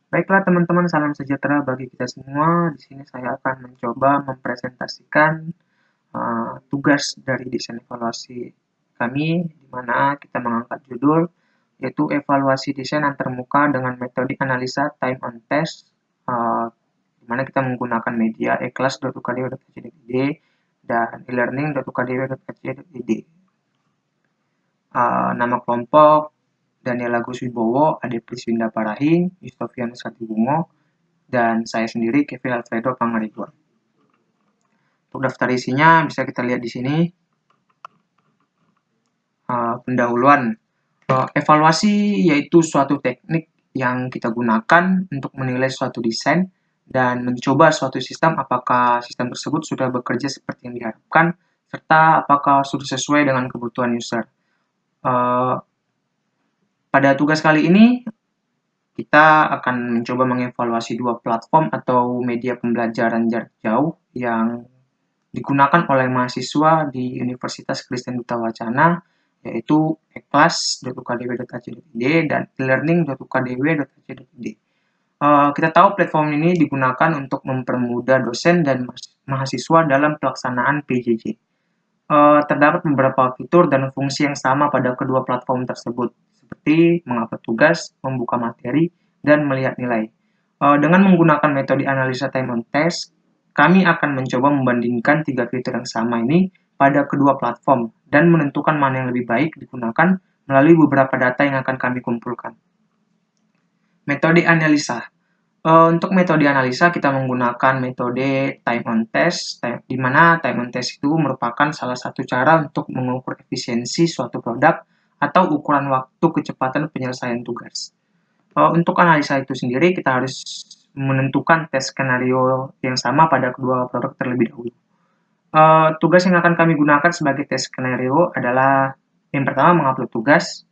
Baiklah teman-teman, salam sejahtera bagi kita semua. Di sini saya akan mencoba mempresentasikan tugas dari desain evaluasi kami, di mana kita mengangkat judul yaitu evaluasi desain antarmuka dengan metode analisa time on test, di mana kita menggunakan media e-class.ukdw.ac.id dan e-learning.ukdw.ac.id. Nama kelompok Daniel Agus Wibowo, Ade Priswinda Parahing, Yustofian Satibungo, dan saya sendiri Kevin Alfredo Pangaribuan. Untuk daftar isinya bisa kita lihat di sini. Pendahuluan. Evaluasi yaitu suatu teknik yang kita gunakan untuk menilai suatu desain dan mencoba suatu sistem apakah sistem tersebut sudah bekerja seperti yang diharapkan serta apakah sudah sesuai dengan kebutuhan user. Pada tugas kali ini kita akan mencoba mengevaluasi dua platform atau media pembelajaran jarak jauh yang digunakan oleh mahasiswa di Universitas Kristen Duta Wacana, yaitu e-class.ukdw.ac.id dan e-learning.ukdw.ac.id. Kita tahu platform ini digunakan untuk mempermudah dosen dan mahasiswa dalam pelaksanaan PJJ. Terdapat beberapa fitur dan fungsi yang sama pada kedua platform tersebut, seperti mengupload tugas, membuka materi, dan melihat nilai. Dengan menggunakan metode analisa time on test, kami akan mencoba membandingkan tiga fitur yang sama ini pada kedua platform dan menentukan mana yang lebih baik digunakan melalui beberapa data yang akan kami kumpulkan. Metode analisa. Untuk metode analisa kita menggunakan metode time on test, di mana time on test itu merupakan salah satu cara untuk mengukur efisiensi suatu produk atau ukuran waktu kecepatan penyelesaian tugas. Untuk analisa itu sendiri kita harus menentukan tes skenario yang sama pada kedua produk terlebih dahulu. Tugas yang akan kami gunakan sebagai tes skenario adalah yang pertama mengupload tugas,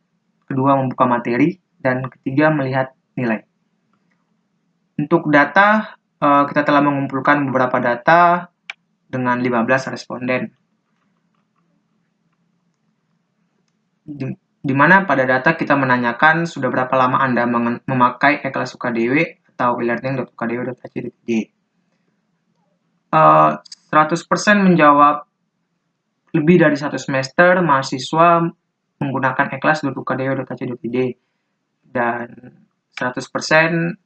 kedua membuka materi, dan ketiga melihat nilai. Untuk data, kita telah mengumpulkan beberapa data dengan 15 responden. Di mana pada data kita menanyakan sudah berapa lama Anda memakai e-class UKDW atau e-learning.ukdw.ac.id. 100% menjawab lebih dari satu semester mahasiswa menggunakan e-class.ukdw.ac.id dan 100%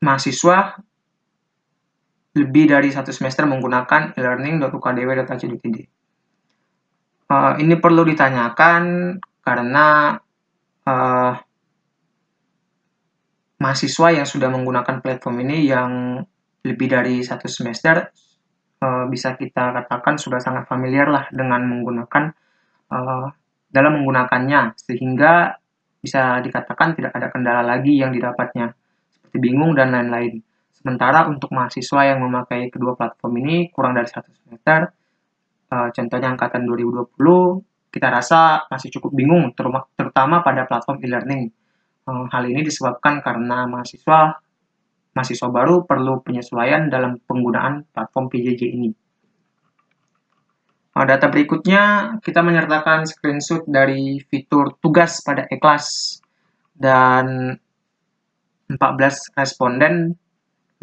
mahasiswa lebih dari satu semester menggunakan e-learning.ukdw.ac.id. Ini perlu ditanyakan karena mahasiswa yang sudah menggunakan platform ini yang lebih dari satu semester bisa kita katakan sudah sangat familiar lah dengan menggunakan dalam menggunakannya, sehingga bisa dikatakan tidak ada kendala lagi yang didapatnya, seperti bingung dan lain-lain. Sementara untuk mahasiswa yang memakai kedua platform ini kurang dari satu semester, contohnya angkatan 2020, kita rasa masih cukup bingung, terutama pada platform e-learning. Hal ini disebabkan karena mahasiswa baru perlu penyesuaian dalam penggunaan platform PJJ ini. Data berikutnya, kita menyertakan screenshot dari fitur tugas pada e-class dan 14 responden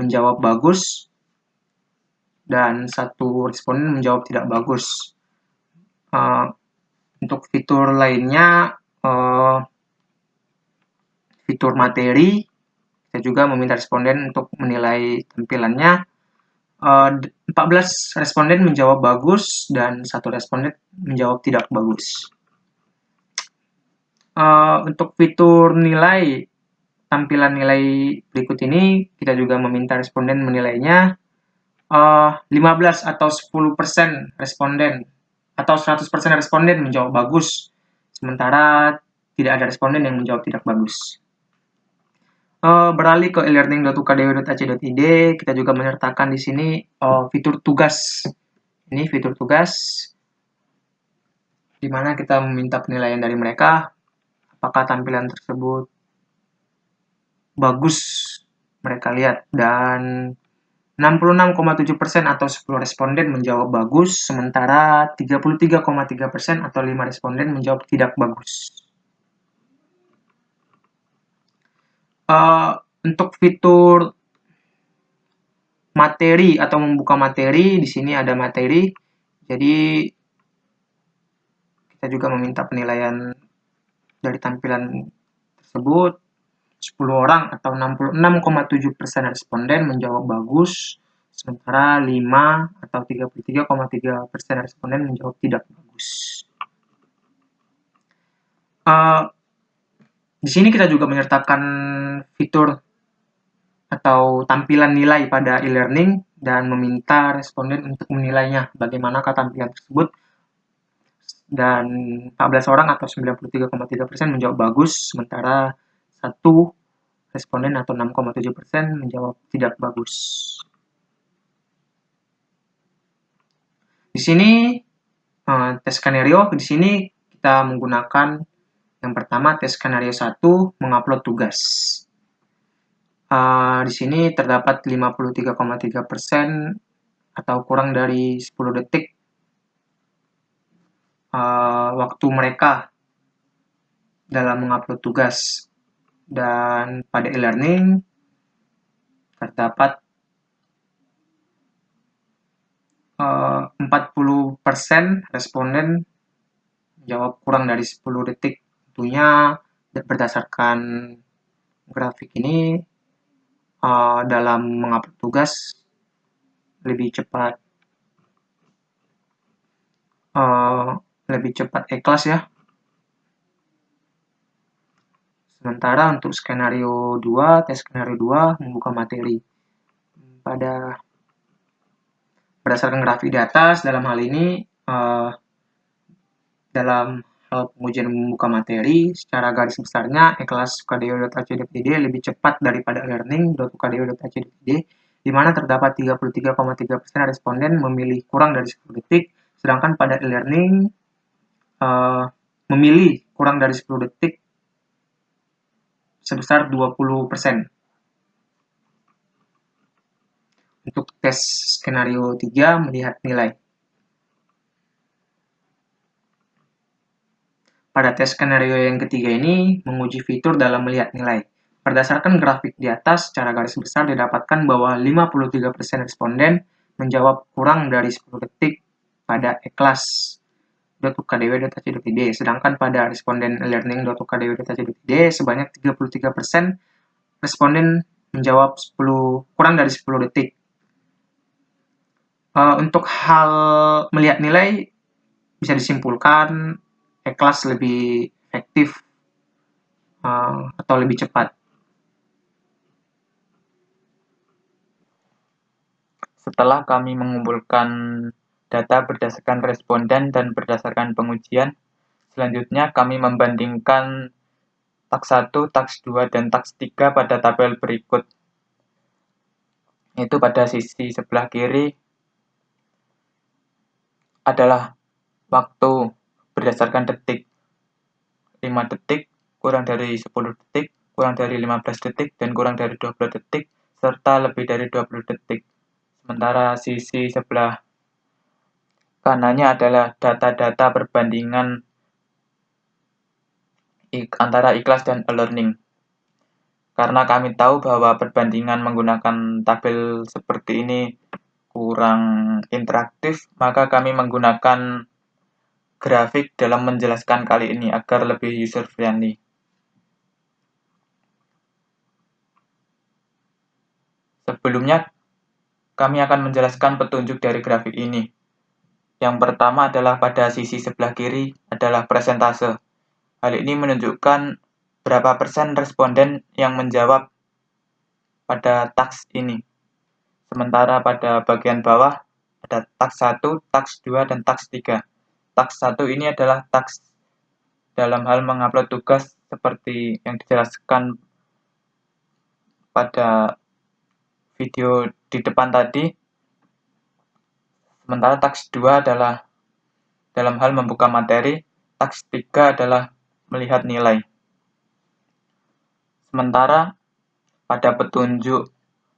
menjawab bagus dan satu responden menjawab tidak bagus. Untuk fitur lainnya, fitur materi, kita juga meminta responden untuk menilai tampilannya. 14 responden menjawab bagus dan satu responden menjawab tidak bagus. Untuk fitur nilai, tampilan nilai berikut ini, kita juga meminta responden menilainya 15 atau 10% responden atau 100% responden menjawab bagus, sementara tidak ada responden yang menjawab tidak bagus. Beralih ke e-learning.ukdw.ac.id, kita juga menyertakan di sini fitur tugas. Ini fitur tugas, di mana kita meminta penilaian dari mereka, apakah tampilan tersebut bagus mereka lihat, dan 66,7% atau 10 responden menjawab bagus, sementara 33,3% atau 5 responden menjawab tidak bagus. Untuk fitur materi atau membuka materi, di sini ada materi. Jadi kita juga meminta penilaian dari tampilan tersebut. 10 orang atau 66,7% responden menjawab bagus, sementara 5 atau 33,3% responden menjawab tidak bagus. Di sini kita juga menyertakan fitur atau tampilan nilai pada e-learning dan meminta responden untuk menilainya bagaimanakah tampilan tersebut, dan 14 orang atau 93,3% menjawab bagus, sementara 1 responden atau 6,7% menjawab tidak bagus. Di sini tes skenario, di sini kita menggunakan yang pertama tes skenario 1, mengupload tugas. Di sini terdapat 53,3% atau kurang dari 10 detik waktu mereka dalam mengupload tugas, dan pada e-learning terdapat 40% responden menjawab kurang dari 10 detik. Tentunya berdasarkan grafik ini, dalam mengupload tugas lebih cepat ikhlas ya. Sementara untuk skenario 2, tes skenario 2 membuka materi. Berdasarkan grafik di atas, dalam hal ini dalam hal pengujian membuka materi, secara garis besarnya e-kelas ukdu.ac.id lebih cepat daripada e-learning.ukdu.ac.id, di mana terdapat 33,3% responden memilih kurang dari 10 detik, sedangkan pada e-learning memilih kurang dari 10 detik sebesar 20%. Untuk tes skenario 3, melihat nilai. Pada tes skenario yang ketiga ini, menguji fitur dalam melihat nilai. Berdasarkan grafik di atas, secara garis besar didapatkan bahwa 53% responden menjawab kurang dari 10 detik pada e-kelas.ukdw.ac.id, sedangkan pada responden e-learning.ukdw.ac.id sebanyak 33% responden menjawab kurang dari 10 detik. Untuk hal melihat nilai, bisa disimpulkan e-kelas lebih efektif atau lebih cepat. Setelah kami mengumpulkan data berdasarkan responden dan berdasarkan pengujian, selanjutnya kami membandingkan task 1, task 2, dan task 3 pada tabel berikut. Itu pada sisi sebelah kiri adalah waktu berdasarkan detik. 5 detik, kurang dari 10 detik, kurang dari 15 detik, dan kurang dari 20 detik, serta lebih dari 20 detik. Sementara sisi sebelah kanannya adalah data-data perbandingan antara ikhlas dan e-learning. Karena kami tahu bahwa perbandingan menggunakan tabel seperti ini kurang interaktif, maka kami menggunakan grafik dalam menjelaskan kali ini agar lebih user-friendly. Sebelumnya, kami akan menjelaskan petunjuk dari grafik ini. Yang pertama adalah pada sisi sebelah kiri adalah persentase. Hal ini menunjukkan berapa persen responden yang menjawab pada task ini. Sementara pada bagian bawah ada task 1, task 2, dan task 3. Task 1 ini adalah task dalam hal mengupload tugas seperti yang dijelaskan pada video di depan tadi. Sementara task 2 adalah dalam hal membuka materi, task 3 adalah melihat nilai. Sementara pada petunjuk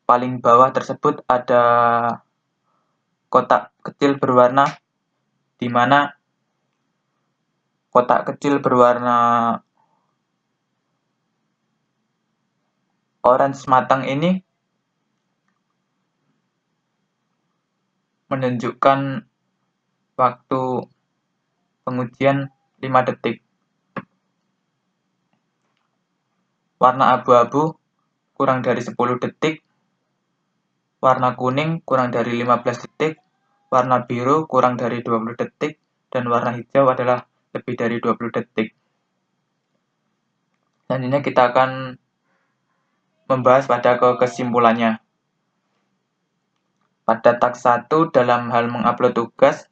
paling bawah tersebut ada kotak kecil berwarna, di mana kotak kecil berwarna orange matang ini menunjukkan waktu pengujian 5 detik. Warna abu-abu kurang dari 10 detik, warna kuning kurang dari 15 detik, warna biru kurang dari 20 detik, dan warna hijau adalah lebih dari 20 detik. Selanjutnya kita akan membahas pada kesimpulannya. Pada task 1 dalam hal mengupload tugas,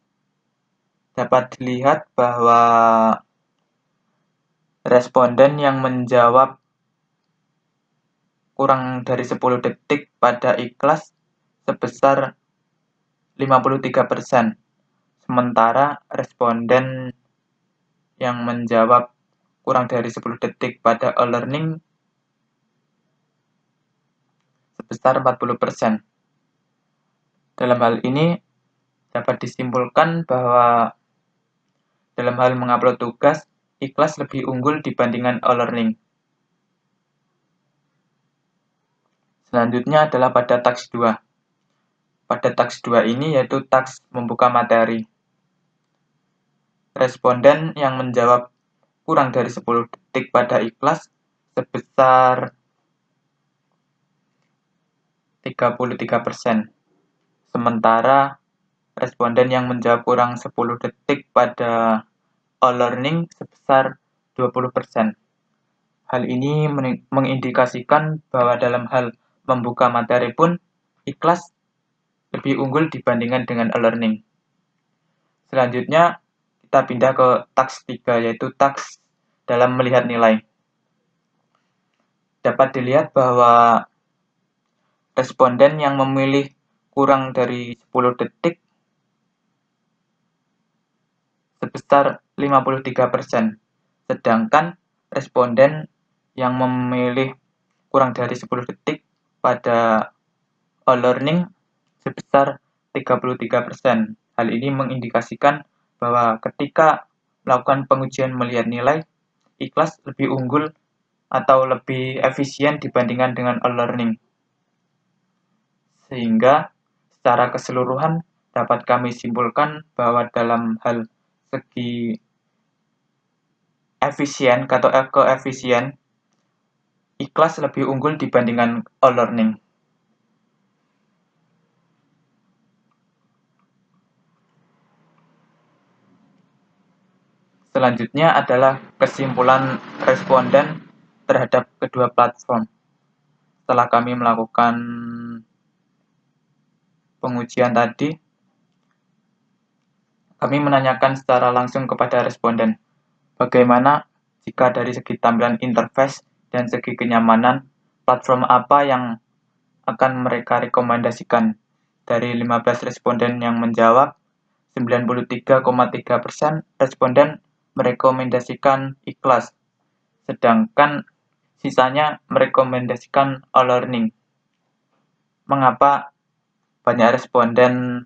dapat dilihat bahwa responden yang menjawab kurang dari 10 detik pada ikhlas sebesar 53%. Sementara responden yang menjawab kurang dari 10 detik pada e-learning sebesar 40%. Dalam hal ini dapat disimpulkan bahwa dalam hal mengupload tugas, ikhlas lebih unggul dibandingkan e-learning. Selanjutnya adalah pada task 2. Pada task 2 ini yaitu task membuka materi. Responden yang menjawab kurang dari 10 detik pada ikhlas sebesar 33%. Sementara responden yang menjawab kurang 10 detik pada e-learning sebesar 20%. Hal ini mengindikasikan bahwa dalam hal membuka materi pun ikhlas lebih unggul dibandingkan dengan e-learning. Selanjutnya kita pindah ke task 3 yaitu task dalam melihat nilai. Dapat dilihat bahwa responden yang memilih kurang dari 10 detik sebesar 53%. Sedangkan responden yang memilih kurang dari 10 detik pada e-learning sebesar 33%. Hal ini mengindikasikan bahwa ketika melakukan pengujian melihat nilai, ikhlas lebih unggul atau lebih efisien dibandingkan dengan e-learning. Sehingga secara keseluruhan dapat kami simpulkan bahwa dalam hal segi efisien atau koefisien, ikhlas lebih unggul dibandingkan e-learning. Selanjutnya adalah kesimpulan responden terhadap kedua platform. Setelah kami melakukan pengujian tadi, kami menanyakan secara langsung kepada responden, bagaimana jika dari segi tampilan interface dan segi kenyamanan, platform apa yang akan mereka rekomendasikan. Dari 15 responden yang menjawab, 93,3% responden merekomendasikan ikhlas, sedangkan sisanya merekomendasikan e-learning. Mengapa banyak responden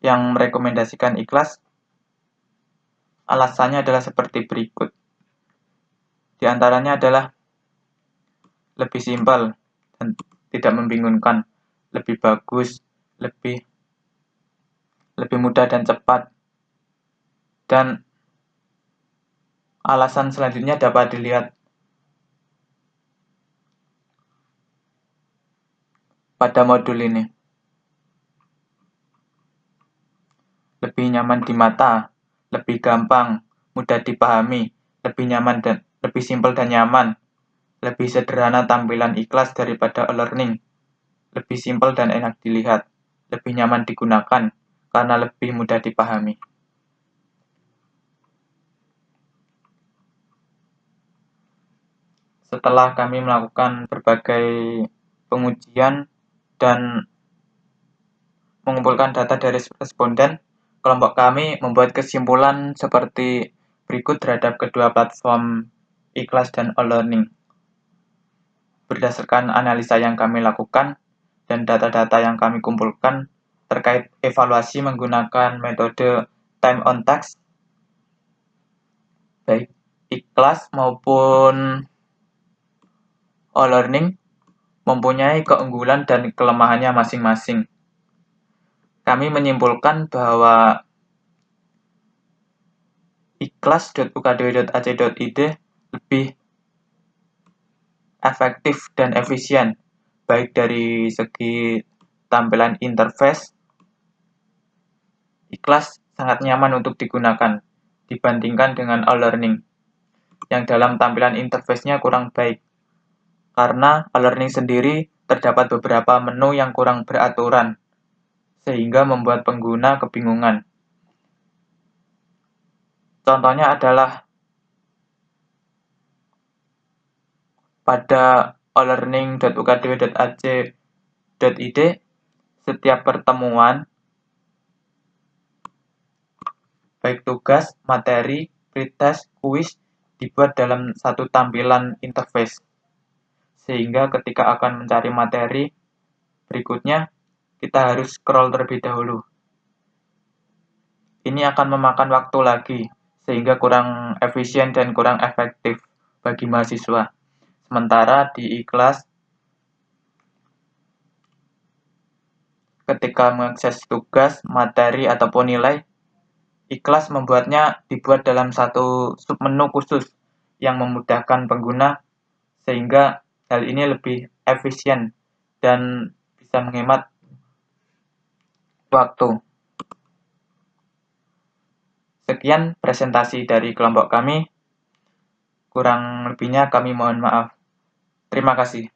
yang merekomendasikan ikhlas? Alasannya adalah seperti berikut. Di antaranya adalah lebih simpel dan tidak membingungkan, lebih bagus, lebih mudah dan cepat. Dan alasan selanjutnya dapat dilihat pada modul ini. Lebih nyaman di mata, lebih gampang, mudah dipahami, lebih nyaman dan lebih simpel dan nyaman, lebih sederhana tampilan ikhlas daripada e-learning, lebih simpel dan enak dilihat, lebih nyaman digunakan karena lebih mudah dipahami. Setelah kami melakukan berbagai pengujian dan mengumpulkan data dari responden, kelompok kami membuat kesimpulan seperti berikut terhadap kedua platform ikhlas dan e-learning. Berdasarkan analisa yang kami lakukan dan data-data yang kami kumpulkan terkait evaluasi menggunakan metode time on task, baik ikhlas maupun e-learning mempunyai keunggulan dan kelemahannya masing-masing. Kami menyimpulkan bahwa ikhlas.ukdw.ac.id lebih efektif dan efisien, baik dari segi tampilan interface. Ikhlas sangat nyaman untuk digunakan dibandingkan dengan e-learning, yang dalam tampilan interface-nya kurang baik. Karena e-learning sendiri terdapat beberapa menu yang kurang beraturan, sehingga membuat pengguna kebingungan. Contohnya adalah pada e-learning.ukdw.ac.id, setiap pertemuan, baik tugas, materi, pretest, kuis, dibuat dalam satu tampilan interface. Sehingga ketika akan mencari materi berikutnya, kita harus scroll terlebih dahulu. Ini akan memakan waktu lagi, sehingga kurang efisien dan kurang efektif bagi mahasiswa. Sementara di ikhlas, ketika mengakses tugas, materi, ataupun nilai, ikhlas membuatnya dibuat dalam satu submenu khusus yang memudahkan pengguna, sehingga hal ini lebih efisien dan bisa menghemat waktu. Sekian presentasi dari kelompok kami. Kurang lebihnya kami mohon maaf. Terima kasih.